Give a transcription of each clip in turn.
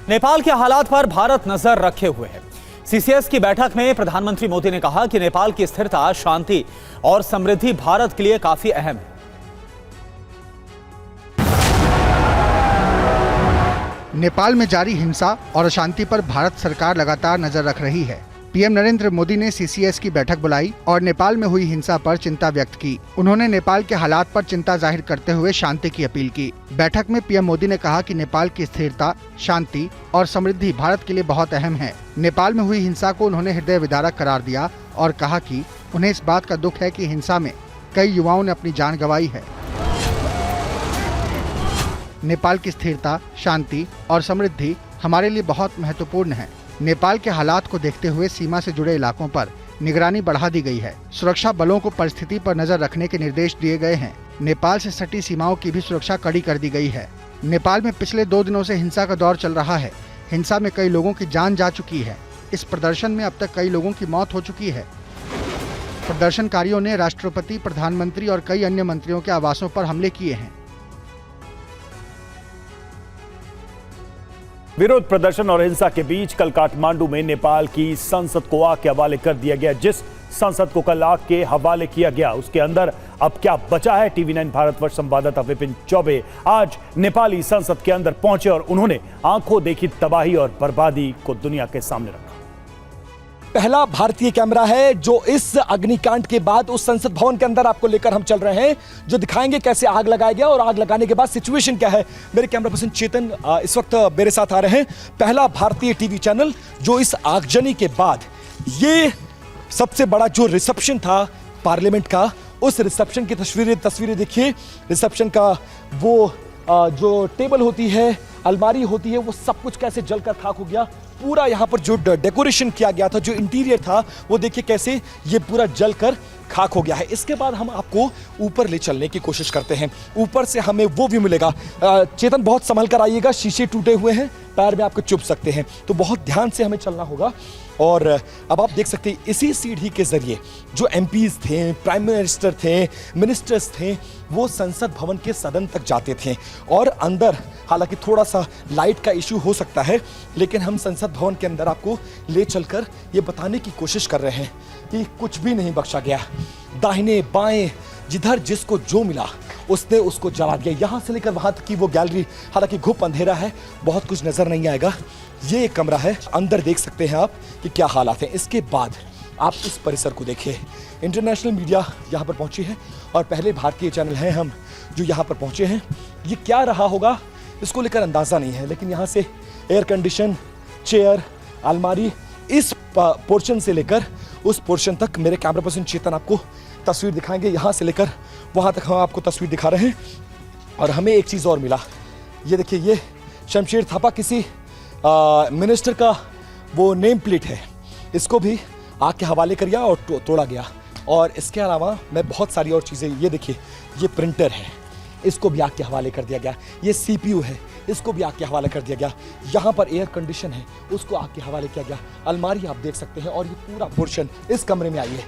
नेपाल के हालात पर भारत नजर रखे हुए है। सीसीएस की बैठक में प्रधानमंत्री मोदी ने कहा कि नेपाल की स्थिरता, शांति और समृद्धि भारत के लिए काफी अहम है। नेपाल में जारी हिंसा और अशांति पर भारत सरकार लगातार नजर रख रही है। पीएम नरेंद्र मोदी ने सीसीएस की बैठक बुलाई और नेपाल में हुई हिंसा पर चिंता व्यक्त की। उन्होंने नेपाल के हालात पर चिंता जाहिर करते हुए शांति की अपील की। बैठक में पीएम मोदी ने कहा कि नेपाल की स्थिरता, शांति और समृद्धि भारत के लिए बहुत अहम है। नेपाल में हुई हिंसा को उन्होंने हृदय विदारक करार दिया और कहा कि उन्हें इस बात का दुख है कि हिंसा में कई युवाओं ने अपनी जान गंवाई है। नेपाल की स्थिरता, शांति और समृद्धि हमारे लिए बहुत महत्वपूर्ण है। नेपाल के हालात को देखते हुए सीमा से जुड़े इलाकों पर निगरानी बढ़ा दी गई है। सुरक्षा बलों को परिस्थिति पर नजर रखने के निर्देश दिए गए हैं। नेपाल से सटी सीमाओं की भी सुरक्षा कड़ी कर दी गई है। नेपाल में पिछले 2 दिनों से हिंसा का दौर चल रहा है। हिंसा में कई लोगों की जान जा चुकी है। इस प्रदर्शन में अब तक कई लोगों की मौत हो चुकी है। प्रदर्शनकारियों ने राष्ट्रपति, प्रधानमंत्री और कई अन्य मंत्रियों के आवासों पर हमले किए हैं। विरोध प्रदर्शन और हिंसा के बीच कल काठमांडू में नेपाल की संसद को आग के हवाले कर दिया गया। जिस संसद को कल आग के हवाले किया गया उसके अंदर अब क्या बचा है। टीवी9 भारतवर्ष संवाददाता विपिन चौबे आज नेपाली संसद के अंदर पहुंचे और उन्होंने आंखों देखी तबाही और बर्बादी को दुनिया के सामने रखा। पहला भारतीय कैमरा है जो इस अग्निकांड के बाद उस संसद भवन के अंदर आपको लेकर हम चल रहे हैं, जो दिखाएंगे कैसे आग लगाया गया और आग लगाने के बाद सिचुएशन क्या है। मेरे कैमरा पर्सन चेतन इस वक्त मेरे साथ आ रहे हैं। पहला भारतीय टीवी चैनल जो इस आगजनी के बाद, ये सबसे बड़ा जो रिसेप्शन था पार्लियामेंट का, उस रिसेप्शन की तस्वीरें देखिए। रिसेप्शन का वो जो टेबल होती है, अलमारी होती है, वो सब कुछ कैसे जलकर खाक हो गया। पूरा यहाँ पर जो डेकोरेशन किया गया था, जो इंटीरियर था, वो देखिए कैसे ये पूरा जलकर खाक हो गया है। इसके बाद हम आपको ऊपर ले चलने की कोशिश करते हैं। ऊपर से हमें वो व्यू मिलेगा। चेतन बहुत संभल कर आइएगा, शीशे टूटे हुए हैं, पैर में आपको चुभ सकते हैं, तो बहुत ध्यान से हमें चलना होगा। और अब आप देख सकते हैं इसी सीढ़ी के जरिए जो एमपीज थे, प्राइम मिनिस्टर थे, मिनिस्टर्स थे, वो संसद भवन के सदन तक जाते थे। और अंदर हालांकि थोड़ा सा लाइट का इशू हो सकता है, लेकिन हम संसद भवन के अंदर आपको ले चलकर ये बताने की कोशिश कर रहे हैं कि कुछ भी नहीं बख्शा गया। दाहिने बाएं जिधर जिसको जो मिला उसने उसको जला दिया। यहाँ से लेकर वहाँ तक की वो गैलरी, हालांकि घुप अंधेरा है, बहुत कुछ नजर नहीं आएगा। ये एक कमरा है, अंदर देख सकते हैं आप कि क्या हालात हैं। इसके बाद आप इस परिसर को देखिए। इंटरनेशनल मीडिया यहाँ पर पहुंची है और पहले भारतीय चैनल हैं हम जो यहाँ पर पहुंचे हैं। ये क्या रहा होगा इसको लेकर अंदाजा नहीं है, लेकिन यहाँ से एयर कंडीशन, चेयर, अलमारी, इस पोर्शन से लेकर उस पोर्शन तक मेरे कैमरा पर्सन चेतन आपको तस्वीर दिखाएंगे। यहाँ से लेकर वहाँ तक हम आपको तस्वीर दिखा रहे हैं। और हमें एक चीज़ और मिला, ये देखिए, ये शमशेर थापा किसी मिनिस्टर का वो नेम प्लेट है, इसको भी आग के हवाले कर दिया और तोड़ा गया। और इसके अलावा मैं बहुत सारी और चीज़ें, ये देखिए, ये प्रिंटर है, इसको भी आग के हवाले कर दिया गया। ये सीपीयू है, इसको भी आग के हवाले कर दिया गया। यहाँ पर एयर कंडीशन है, उसको आग के हवाले किया गया। अलमारी आप देख सकते हैं और ये पूरा पोर्शन इस कमरे में आई है।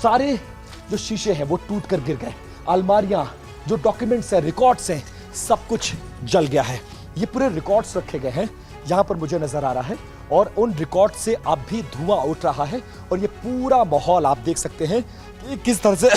सारे जो शीशे हैं वो टूट कर गिर गए। अलमारियाँ, जो डॉक्यूमेंट्स हैं, रिकॉर्ड्स हैं, सब कुछ जल गया है। ये पूरे रिकॉर्ड्स रखे गए हैं यहाँ पर मुझे नजर आ रहा है, और उन रिकॉर्ड से अब भी धुआं उठ रहा है। और ये पूरा माहौल आप देख सकते हैं कि किस तरह से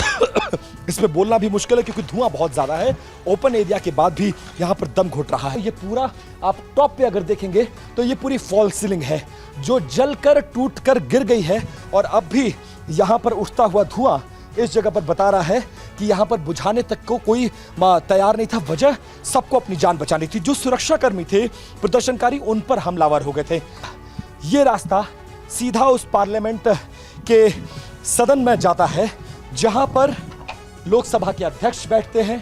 इसमें बोलना भी मुश्किल है क्योंकि धुआं बहुत ज्यादा है। ओपन एरिया के बाद भी यहाँ पर दम घुट रहा है। ये पूरा आप टॉप पे अगर देखेंगे तो ये पूरी फॉल सीलिंग है जो जलकर टूट कर गिर गई है। और अब भी यहाँ पर उठता हुआ धुआं इस जगह पर बता रहा है कि यहाँ पर बुझाने तक को कोई तैयार नहीं था। वजह सबको अपनी जान बचानी थी। जो सुरक्षाकर्मी थे, प्रदर्शनकारी, उन पर हमलावर हो गए थे। ये रास्ता सीधा उस पार्लियामेंट के सदन में जाता है जहां पर लोकसभा के अध्यक्ष बैठते हैं,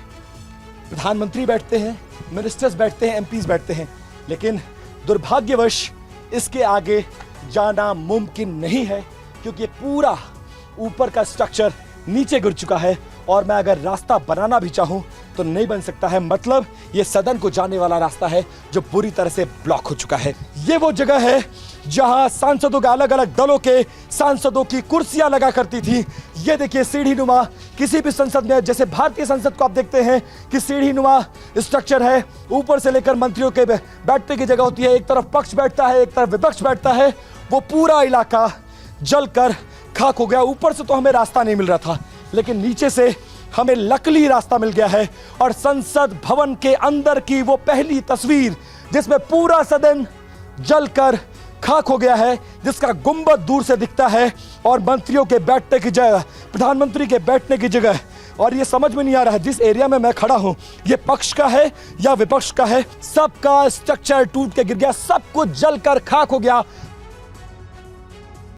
प्रधानमंत्री बैठते हैं, मिनिस्टर्स बैठते हैं, एमपीज बैठते हैं। लेकिन दुर्भाग्यवश इसके आगे जाना मुमकिन नहीं है क्योंकि पूरा ऊपर का स्ट्रक्चर नीचे गिर चुका है और मैं अगर रास्ता बनाना भी चाहूं तो नहीं बन सकता है। मतलब ये सदन को जाने वाला रास्ता है जो बुरी तरह से ब्लॉक हो चुका है। ये वो जगह है जहां सांसदों के अलग अलग दलों के सांसदों की कुर्सियां लगा करती थी। ये देखिए सीढ़ी नुमा, किसी भी संसद में जैसे भारतीय संसद को आप देखते हैं कि सीढ़ी नुमा स्ट्रक्चर है, ऊपर से लेकर मंत्रियों के बैठने की जगह होती है, एक तरफ पक्ष बैठता है एक तरफ विपक्ष बैठता है। वो पूरा इलाका जलकर खाक हो गया। ऊपर से तो हमें रास्ता नहीं मिल रहा था, लेकिन नीचे से हमें लकली रास्ता मिल गया है। और संसद भवन के अंदर की वो पहली तस्वीर जिसमें पूरा सदन जलकर खाक हो गया है, जिसका गुंबद दूर से दिखता है और मंत्रियों के बैठने की जगह, प्रधानमंत्री के बैठने की जगह। और ये समझ में नहीं आ रहा है जिस एरिया में मैं खड़ा हूं ये पक्ष का है या विपक्ष का है। सबका स्ट्रक्चर टूट के गिर गया, सब कुछ जलकर खाक हो गया।